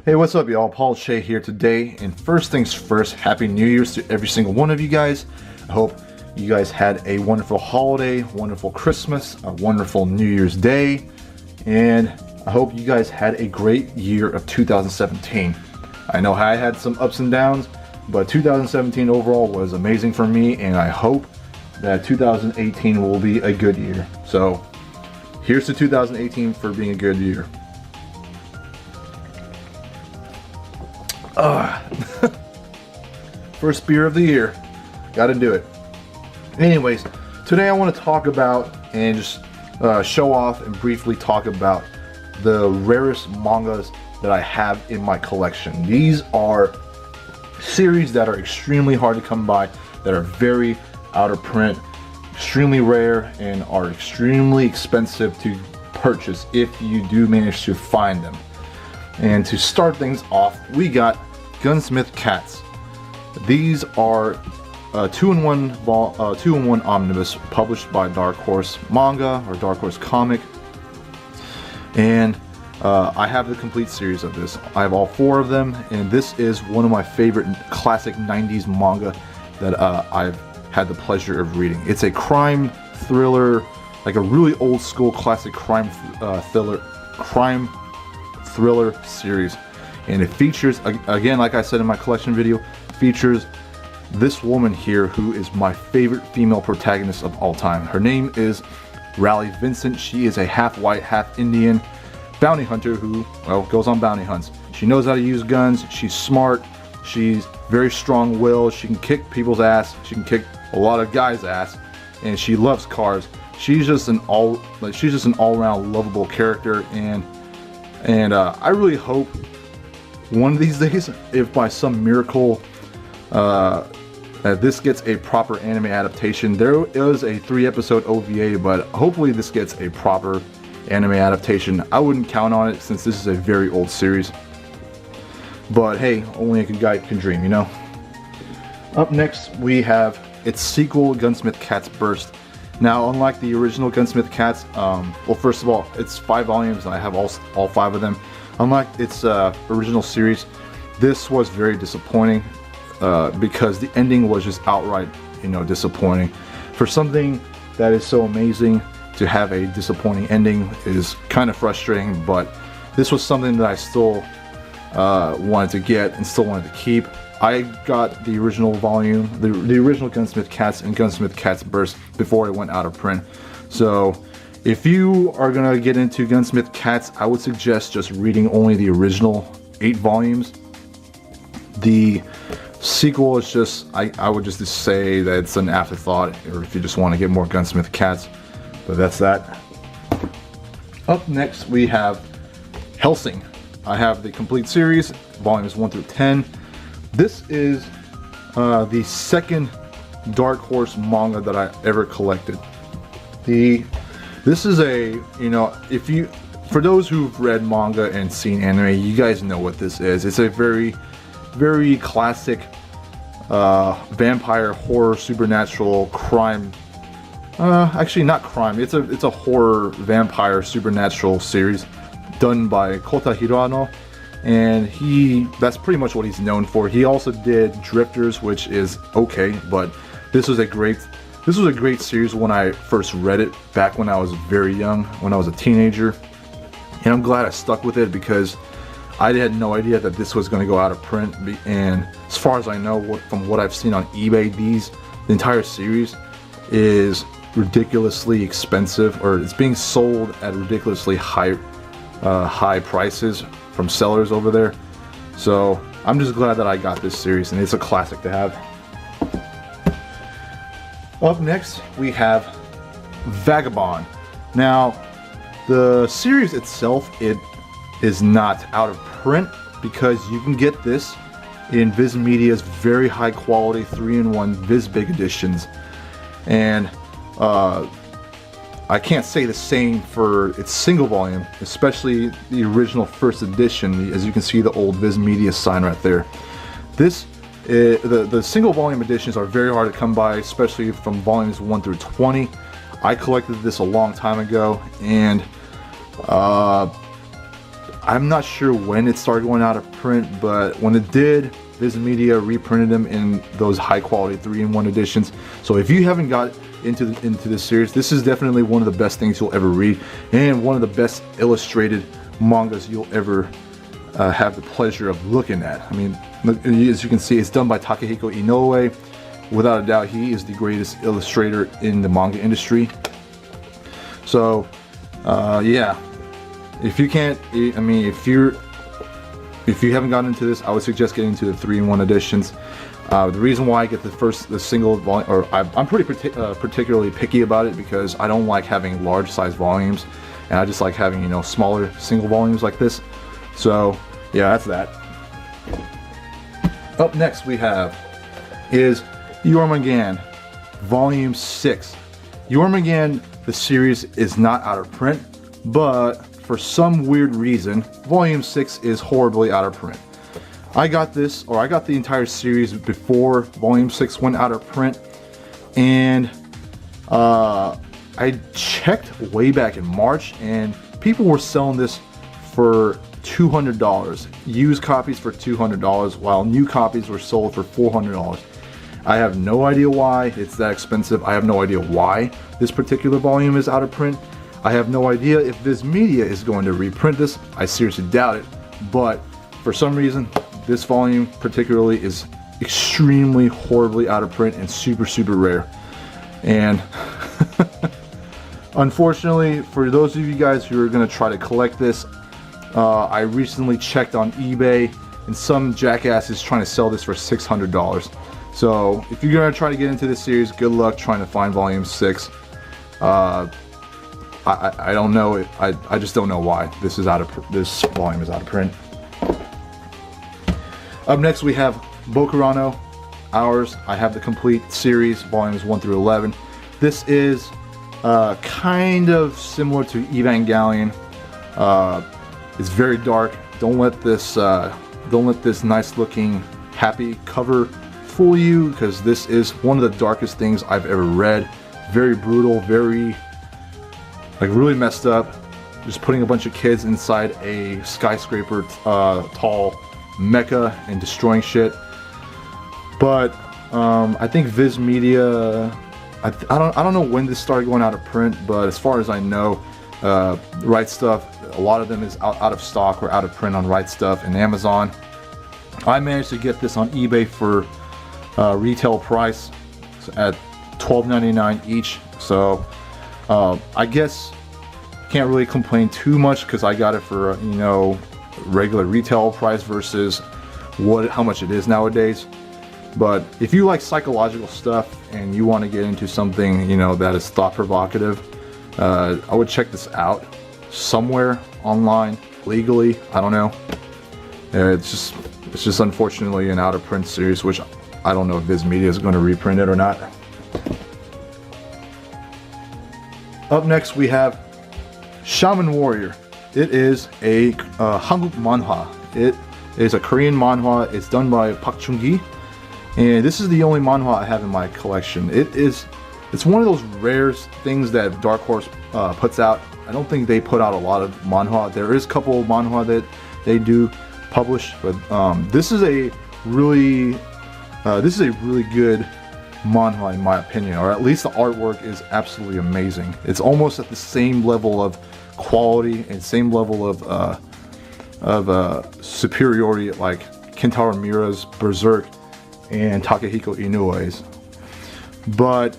Hey, what's up y'all? Paul Shea here today, and first things first, Happy New Year's to every single one of you guys. I hope you guys had a wonderful holiday, wonderful Christmas, a wonderful New Year's Day, and I hope you guys had a great year of 2017. I know I had some ups and downs, but 2017 overall was amazing for me, and I hope that 2018 will be a good year. So here's to 2018 for being a good year. First beer of the year, gotta do it. Anyways, today I want to talk about and just show off and briefly talk about the rarest mangas that I have in my collection. These are series that are extremely hard to come by, that are very out of print, extremely rare, and are extremely expensive to purchase if you do manage to find them. And to start things off, we got Gunsmith Cats. These are a 2-in-1 omnibus published by Dark Horse Manga or Dark Horse Comic, and I have the complete series of this. I have all 4 of them, and this is one of my favorite classic 90s manga that I've had the pleasure of reading. It's a crime thriller, like a really old school classic crime thriller series, and it features, again, like I said in my collection video, features this woman here who is my favorite female protagonist of all time. Her name is Raleigh Vincent. She is a half white, half Indian bounty hunter who, well, goes on bounty hunts. She knows how to use guns, she's smart, she's very strong-willed, she can kick people's ass, she can kick a lot of guys' ass, and she loves cars. She's just an all-around lovable character, and I really hope one of these days, if by some miracle this gets a proper anime adaptation. There is a 3-episode OVA, but hopefully this gets a proper anime adaptation. I wouldn't count on it since this is a very old series, but hey, only a good guy can dream, you know. Up next we have its sequel, Gunsmith Cats Burst. Now, unlike the original Gunsmith Cats, well, first of all, it's 5 volumes and I have all 5 of them. Unlike its original series, this was very disappointing because the ending was just outright, you know, disappointing. For something that is so amazing, to have a disappointing ending is kind of frustrating, but this was something that I still wanted to get and still wanted to keep. I got the original volume, the original Gunsmith Cats and Gunsmith Cats Burst before it went out of print. So if you are gonna get into Gunsmith Cats, I would suggest just reading only the original 8 volumes. The sequel is just, I would just say that it's an afterthought, or if you just want to get more Gunsmith Cats. But that's that. Up next we have Helsing. I have the complete series, volumes 1 through 10. This is the second Dark Horse manga that I ever collected. This is a, you know, for those who've read manga and seen anime, you guys know what this is. It's a very, very classic vampire horror supernatural crime. Actually, not crime. It's a horror vampire supernatural series done by Kota Hirano, and that's pretty much what he's known for. He also did Drifters, which is okay, but this was a great series when I first read it back when I was very young, when I was a teenager, and I'm glad I stuck with it because I had no idea that this was going to go out of print. And as far as I know, from what I've seen on eBay, the entire series is ridiculously expensive, or it's being sold at ridiculously high prices from sellers over there. So I'm just glad that I got this series, and it's a classic to have. Up next we have Vagabond. Now, the series itself, it is not out of print because you can get this in Viz Media's very high quality 3-in-1 Viz Big editions, and I can't say the same for its single volume, especially the original first edition. As you can see, the old Viz Media sign right there. The single volume editions are very hard to come by, especially from volumes 1 through 20. I collected this a long time ago, and I'm not sure when it started going out of print, but when it did, Viz Media reprinted them in those high quality 3-in-1 editions. So if you haven't got into this series, this is definitely one of the best things you'll ever read, and one of the best illustrated mangas you'll ever have the pleasure of looking at. I mean, as you can see, it's done by Takehiko Inoue. Without a doubt, he is the greatest illustrator in the manga industry. So yeah, if you can't, I mean, if you haven't gotten into this, I would suggest getting into the 3-in-1 editions. The reason why I get the single volume, or I'm pretty particularly picky about it, because I don't like having large size volumes, and I just like having, you know, smaller single volumes like this. So yeah, that's that. Up next we have is McGann Volume 6. McGann, the series is not out of print, but for some weird reason, Volume 6 is horribly out of print. I got this, or I got the entire series before Volume 6 went out of print, and I checked way back in March, and people were selling this for $200. Used copies for $200, while new copies were sold for $400. I have no idea why it's that expensive. I have no idea why this particular volume is out of print. I have no idea if Viz Media is going to reprint this. I seriously doubt it, but for some reason, this volume particularly is extremely horribly out of print and super rare. And unfortunately, for those of you guys who are going to try to collect this, I recently checked on eBay, and some jackass is trying to sell this for $600. So if you're going to try to get into this series, good luck trying to find Volume 6. I don't know. I just don't know why this volume is out of print. Up next we have Carano, Ours. I have the complete series, volumes 1 through 11. This is kind of similar to Evangelion. It's very dark. Don't let this nice looking happy cover fool you, because this is one of the darkest things I've ever read. Very brutal, very really messed up. Just putting a bunch of kids inside a skyscraper tall mecha and destroying shit. But I think Viz Media, I don't know when this started going out of print, but as far as I know, Right Stuff, a lot of them is out of stock or out of print on Right Stuff and Amazon. I managed to get this on eBay for retail price at $12.99 each. So I guess can't really complain too much, because I got it for regular retail price versus how much it is nowadays. But if you like psychological stuff and you want to get into something that is thought provocative, I would check this out somewhere online legally. I don't know. It's just unfortunately an out of print series, which I don't know if Viz Media is going to reprint it or not. Up next we have Shaman Warrior. It is a Hanguk manhwa. It is a Korean manhwa. It's done by Park Chung-gi, and this is the only manhwa I have in my collection. It's one of those rare things that Dark Horse puts out. I don't think they put out a lot of manhwa. There is a couple of manhwa that they do publish, but this is a really good manhwa in my opinion, or at least the artwork is absolutely amazing. It's almost at the same level of quality and same level of superiority like Kentaro Miura's Berserk and Takehiko Inoue's. But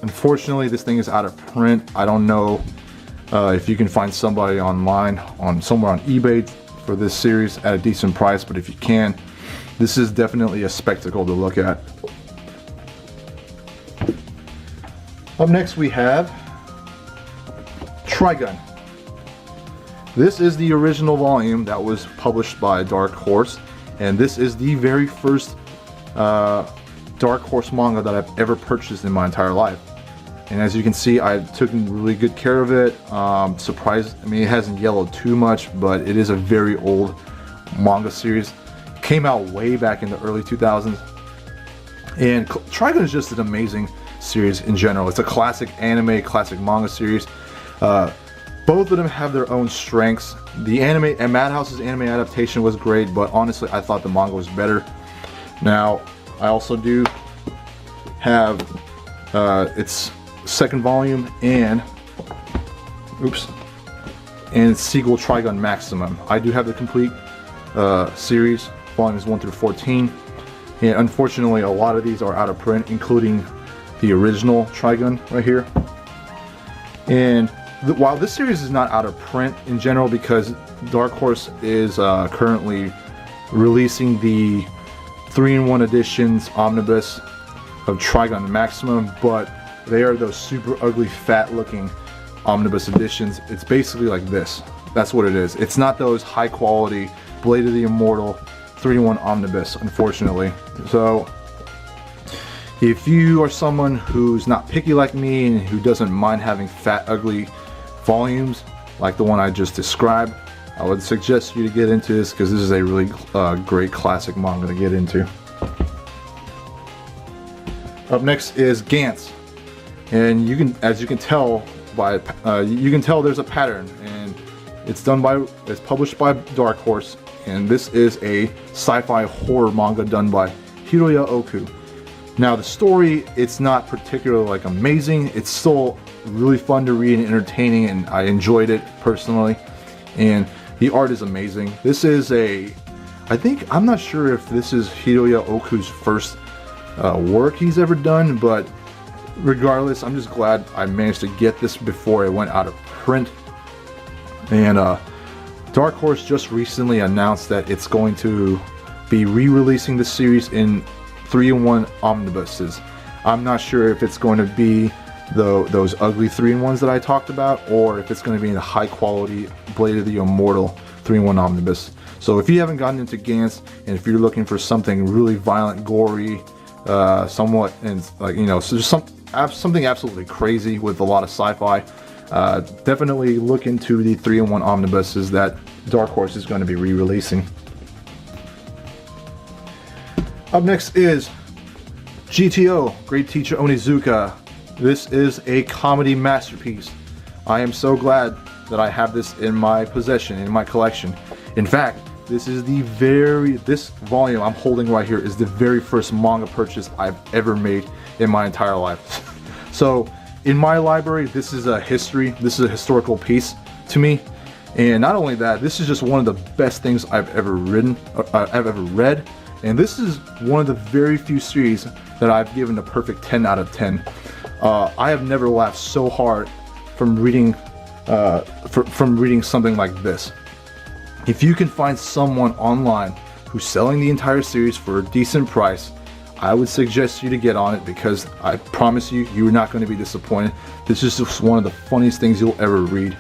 unfortunately this thing is out of print. I don't know if you can find somebody online somewhere on eBay for this series at a decent price, but if you can, this is definitely a spectacle to look at. Up next we have Trigon. This is the original volume that was published by Dark Horse, and this is the very first Dark Horse manga that I've ever purchased in my entire life. And as you can see, I took really good care of it. Surprised, I mean, it hasn't yellowed too much, but it is a very old manga series. Came out way back in the early 2000s. And Trigon is just an amazing series in general. It's a classic anime, classic manga series. Both of them have their own strengths. The anime and Madhouse's anime adaptation was great, but honestly I thought the manga was better. Now I also do have its second volume and sequel Trigon Maximum. I do have the complete series, volumes 1 through 14, and unfortunately a lot of these are out of print, including the original Trigon right here. And while this series is not out of print in general, because Dark Horse is currently releasing the 3-in-1 editions omnibus of Trigon Maximum, but they are those super ugly fat looking omnibus editions. It's basically like this. That's what it is. It's not those high quality Blade of the Immortal 3-in-1 omnibus, unfortunately. So if you are someone who's not picky like me and who doesn't mind having fat ugly volumes like the one I just described, I would suggest you to get into this, because this is a really great classic manga to get into. Up next is Gantz, and as you can tell by there's a pattern, and it's published by Dark Horse, and this is a sci-fi horror manga done by Hiroya Oku. Now the story, it's not particularly like amazing. It's still really fun to read and entertaining, and I enjoyed it personally. And the art is amazing. This is I'm not sure if this is Hiroya Oku's first work he's ever done, but regardless, I'm just glad I managed to get this before it went out of print. And Dark Horse just recently announced that it's going to be re-releasing the series in 3-in-1 omnibuses. I'm not sure if it's going to be those ugly 3-in-1s that I talked about, or if it's going to be in a high quality Blade of the Immortal 3-in-1 omnibus. So if you haven't gotten into Gantz, and if you're looking for something really violent, gory, somewhat, and like, you know, so just something absolutely crazy with a lot of sci-fi, definitely look into the 3-in-1 omnibuses that Dark Horse is going to be re-releasing. Up next is GTO, Great Teacher Onizuka. This is a comedy masterpiece. I am so glad that I have this in my possession, in my collection. In fact, this volume I'm holding right here is the very first manga purchase I've ever made in my entire life. So in my library, this is a historical piece to me. And not only that, this is just one of the best things I've ever read. And this is one of the very few series that I've given a perfect 10 out of 10. I have never laughed so hard from reading something like this. If you can find someone online who's selling the entire series for a decent price, I would suggest you to get on it, because I promise you, you're not going to be disappointed. This is just one of the funniest things you'll ever read.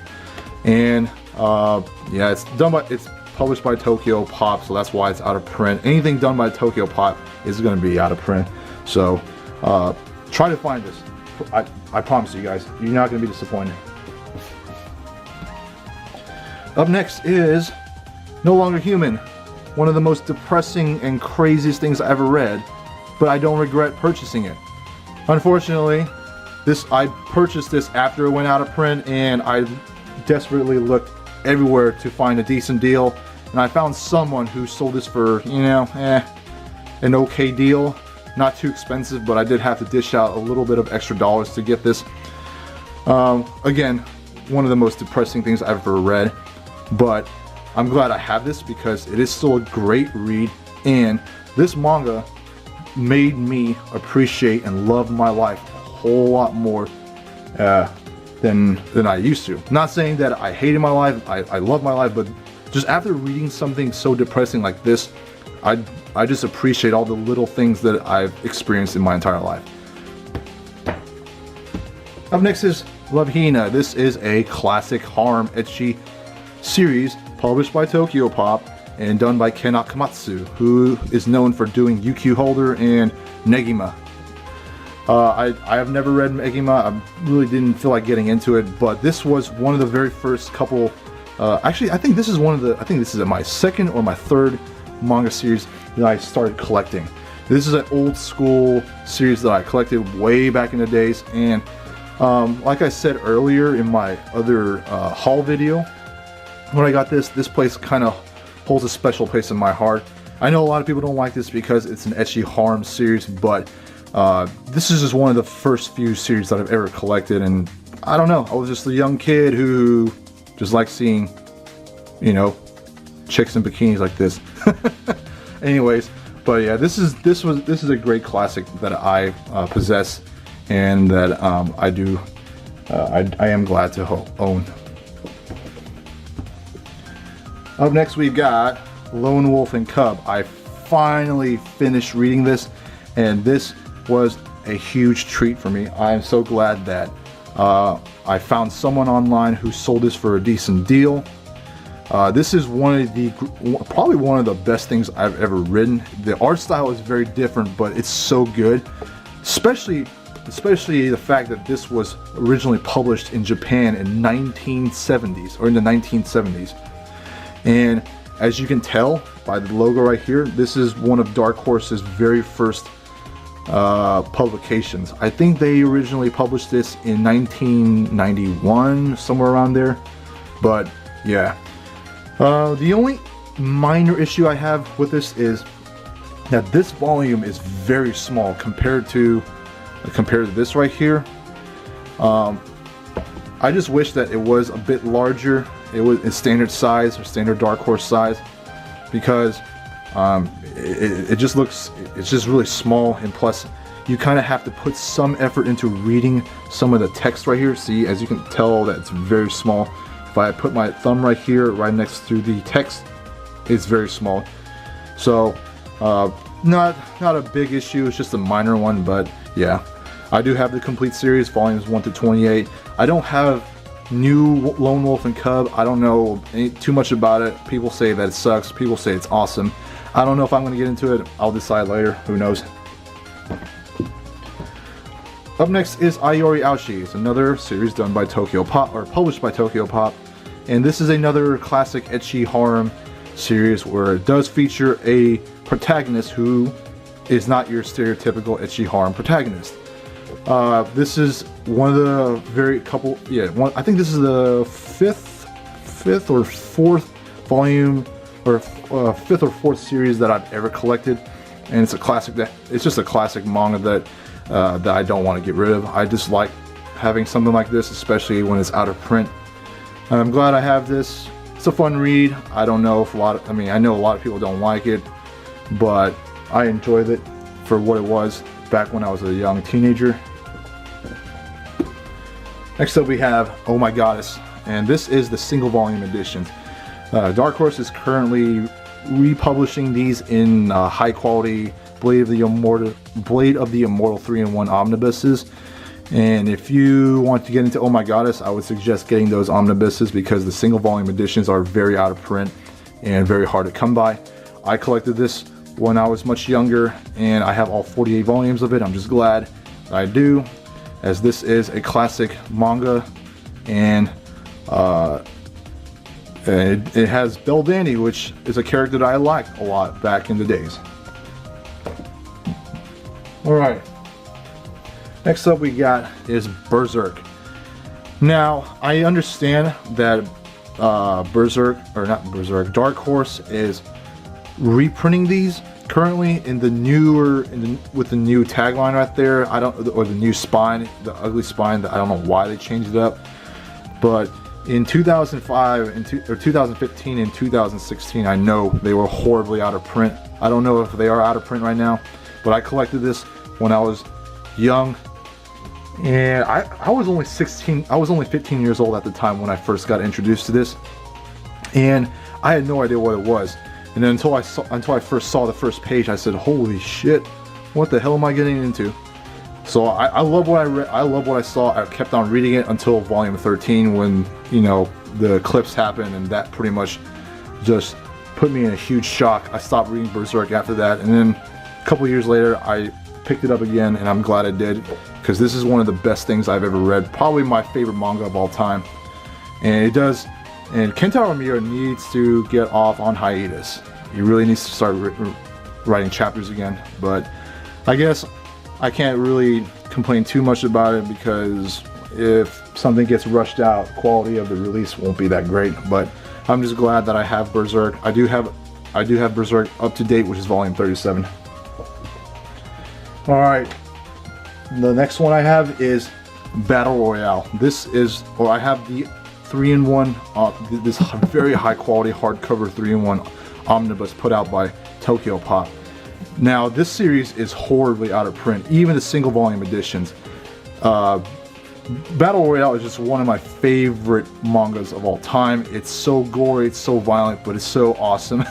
And yeah, it's published by Tokyo Pop, so that's why it's out of print. Anything done by Tokyo Pop is going to be out of print. So try to find this. I promise you guys, you're not going to be disappointed. Up next is No Longer Human, one of the most depressing and craziest things I ever read, but I don't regret purchasing it. Unfortunately, I purchased this after it went out of print, and I desperately looked everywhere to find a decent deal, and I found someone who sold this for, an okay deal. Not too expensive, but I did have to dish out a little bit of extra dollars to get this. Again, one of the most depressing things I've ever read, but I'm glad I have this because it is still a great read, and this manga made me appreciate and love my life a whole lot more than I used to. Not saying that I hated my life, I love my life, but just after reading something so depressing like this, I just appreciate all the little things that I've experienced in my entire life. Up next is Love Hina. This is a classic harem ecchi series published by Tokyo Pop and done by Ken Akamatsu, who is known for doing UQ Holder and Negima. I have never read Negima. I really didn't feel like getting into it, but this was one of the very first couple. Actually, I think this is my second or my third manga series that I started collecting. This is an old school series that I collected way back in the days, and Like I said earlier in my other haul video, when I got this place kind of holds a special place in my heart. I know a lot of people don't like this because it's an ecchi harem series, but this is just one of the first few series that I've ever collected, and I don't know, I was just a young kid who just liked seeing, you know, chicks in bikinis like this. Anyways, but yeah, this is a great classic that I possess, and that I am glad to own. Up next we've got Lone Wolf and Cub. I finally finished reading this, and this was a huge treat for me. I am so glad that I found someone online who sold this for a decent deal. This is probably one of the best things I've ever written. The art style is very different, but it's so good. Especially the fact that this was originally published in Japan in 1970s, or in the 1970s. And as you can tell by the logo right here, this is one of Dark Horse's very first publications. I think they originally published this in 1991, somewhere around there. But yeah, the only minor issue I have with this is that this volume is very small compared to this right here. I just wish that it was a bit larger. It was a standard size, or standard Dark Horse size, because it's just really small, and plus you kind of have to put some effort into reading some of the text right here. See, as you can tell, that it's very small. If I put my thumb right here, right next to the text, it's very small. So not a big issue, it's just a minor one. But yeah, I do have the complete series, volumes 1 to 28. I don't have new Lone Wolf and Cub. I don't know too much about it. People say that it sucks, people say it's awesome. I don't know if I'm going to get into it. I'll decide later, who knows. Up next is Iyo Cheese, another series done by Tokyo Pop, or published by Tokyo Pop. And this is another classic ecchi harem series where it does feature a protagonist who is not your stereotypical ecchi harem protagonist. This is one of the I think this is the fifth or fourth volume, or fifth or fourth series that I've ever collected, and it's a classic. It's just a classic manga that I don't want to get rid of. I just like having something like this, especially when it's out of print. And I'm glad I have this. It's a fun read. I don't know if I know a lot of people don't like it, but I enjoyed it for what it was back when I was a young teenager. Next up we have Oh My Goddess, and this is the single volume edition. Dark Horse is currently republishing these in high quality Blade of the Immortal 3-in-1 omnibuses. And if you want to get into Oh My Goddess, I would suggest getting those omnibuses because the single volume editions are very out of print and very hard to come by. I collected this when I was much younger, and I have all 48 volumes of it. I'm just glad that I do, as this is a classic manga, and it has Belle Dandy, which is a character that I liked a lot back in the days. Alright, next up we got is Berserk. Now, I understand that Dark Horse is reprinting these currently in the newer, with the new tagline right there. Or the new spine, the ugly spine. I don't know why they changed it up, but in 2005 or 2015 and 2016, I know they were horribly out of print. I don't know if they are out of print right now, but I collected this when I was young, and I was only 16. I was only 15 years old at the time when I first got introduced to this, and I had no idea what it was. And then until I first saw the first page, I said, "Holy shit, what the hell am I getting into?" So I love what I read. I love what I saw. I kept on reading it until volume 13, when the clips happened, and that pretty much just put me in a huge shock. I stopped reading Berserk after that, and then a couple years later, I picked it up again, and I'm glad I did, because this is one of the best things I've ever read. Probably my favorite manga of all time, and it does. And Kentaro Miura needs to get off on hiatus. He really needs to start writing chapters again. But I guess I can't really complain too much about it, because if something gets rushed out, quality of the release won't be that great. But I'm just glad that I have Berserk. I do have Berserk up to date, which is volume 37. All right, the next one I have is Battle Royale. This is, or I have the 3-in-1, this very high quality hardcover 3-in-1 omnibus put out by Tokyo Pop. Now this series is horribly out of print, even the single volume editions. Battle Royale is just one of my favorite mangas of all time. It's so gory, it's so violent, but it's so awesome.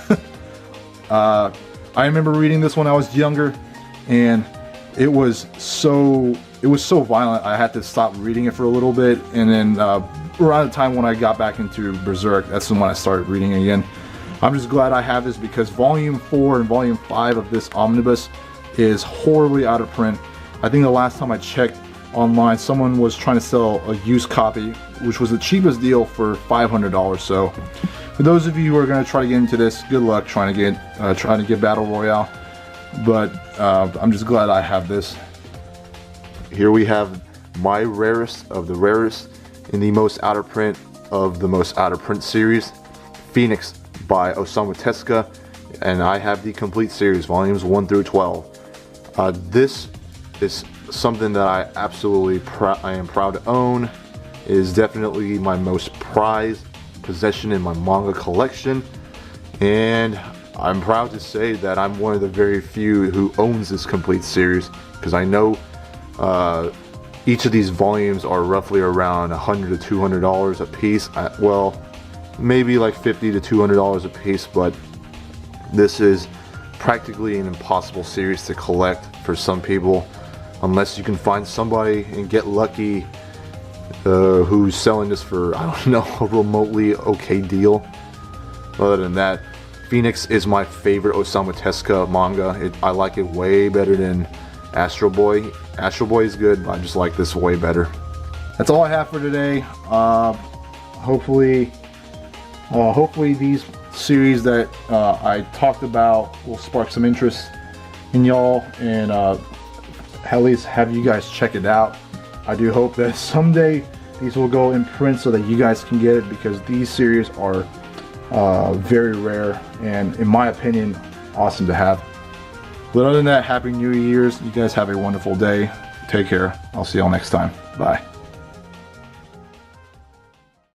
I remember reading this when I was younger, and it was so violent I had to stop reading it for a little bit, and then around the time when I got back into Berserk, that's when I started reading again. I'm just glad I have this because volume 4 and volume 5 of this omnibus is horribly out of print. I think the last time I checked online, someone was trying to sell a used copy, which was the cheapest deal for $500. So for those of you who are going to try to get into this, good luck trying to get Battle Royale. But I'm just glad I have this. Here we have my rarest of the rarest in the most out of print of the most out of print series, Phoenix by Osamu Tezuka, and I have the complete series, volumes 1 through 12. This is something that I absolutely I am proud to own. It is definitely my most prized possession in my manga collection, and I'm proud to say that I'm one of the very few who owns this complete series, because I know each of these volumes are roughly around $100 to $200 a piece. Well, maybe like $50 to $200 a piece, but this is practically an impossible series to collect for some people, unless you can find somebody and get lucky who's selling this for, I don't know, a remotely okay deal. Other than that, Phoenix is my favorite Osamu Tezuka manga. I like it way better than Astro Boy. Astro Boy is good, but I just like this way better. That's all I have for today. Hopefully these series that I talked about will spark some interest in y'all, and at least have you guys check it out. I do hope that someday these will go in print so that you guys can get it, because these series are very rare and, in my opinion, awesome to have. But other than that, Happy New Year's. You guys have a wonderful day. Take care. I'll see y'all next time. Bye.